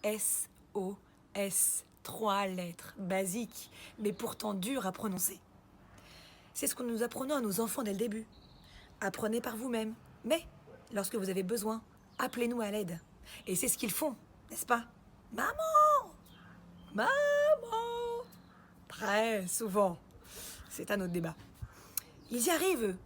SOS. 3 lettres, basiques, mais pourtant dures à prononcer. C'est ce que nous apprenons à nos enfants dès le début. Apprenez par vous-même. Mais, lorsque vous avez besoin, appelez-nous à l'aide. Et c'est ce qu'ils font, n'est-ce pas? Maman! Maman! Très souvent. C'est un autre débat. Ils y arrivent, eux.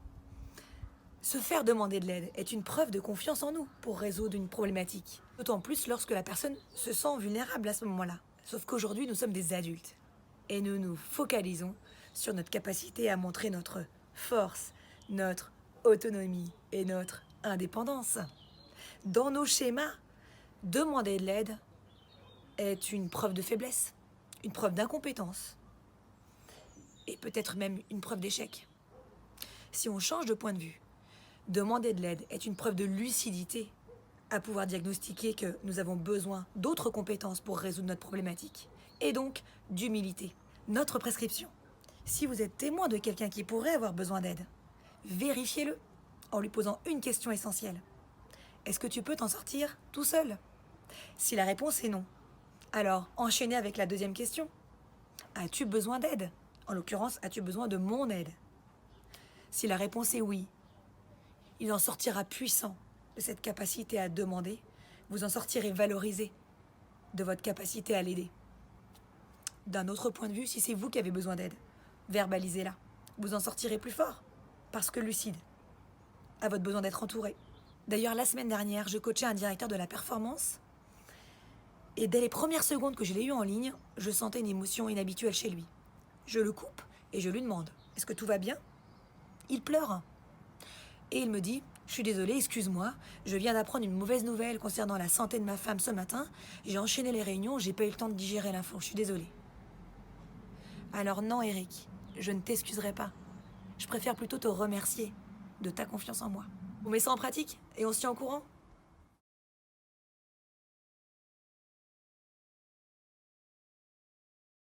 Se faire demander de l'aide est une preuve de confiance en nous pour résoudre une problématique. D'autant plus lorsque la personne se sent vulnérable à ce moment-là. Sauf qu'aujourd'hui, nous sommes des adultes. Et nous nous focalisons sur notre capacité à montrer notre force, notre autonomie et notre indépendance. Dans nos schémas, demander de l'aide est une preuve de faiblesse, une preuve d'incompétence et peut-être même une preuve d'échec. Si on change de point de vue, demander de l'aide est une preuve de lucidité à pouvoir diagnostiquer que nous avons besoin d'autres compétences pour résoudre notre problématique et donc d'humilité. Notre prescription. Si vous êtes témoin de quelqu'un qui pourrait avoir besoin d'aide, vérifiez-le en lui posant une question essentielle. Est-ce que tu peux t'en sortir tout seul? Si la réponse est non, alors enchaînez avec la deuxième question. As-tu besoin d'aide? En l'occurrence, as-tu besoin de mon aide? Si la réponse est oui, il en sortira puissant de cette capacité à demander. Vous en sortirez valorisé de votre capacité à l'aider. D'un autre point de vue, si c'est vous qui avez besoin d'aide, verbalisez-la. Vous en sortirez plus fort, parce que lucide, à votre besoin d'être entouré. D'ailleurs, la semaine dernière, je coachais un directeur de la performance, et dès les premières secondes que je l'ai eu en ligne, je sentais une émotion inhabituelle chez lui. Je le coupe et je lui demande « Est-ce que tout va bien ?» Il pleure. Et il me dit « Je suis désolé, excuse-moi, je viens d'apprendre une mauvaise nouvelle concernant la santé de ma femme ce matin. J'ai enchaîné les réunions, j'ai pas eu le temps de digérer l'info, je suis désolé. » Alors non, Eric, je ne t'excuserai pas. Je préfère plutôt te remercier de ta confiance en moi. On met ça en pratique et on se tient au courant ?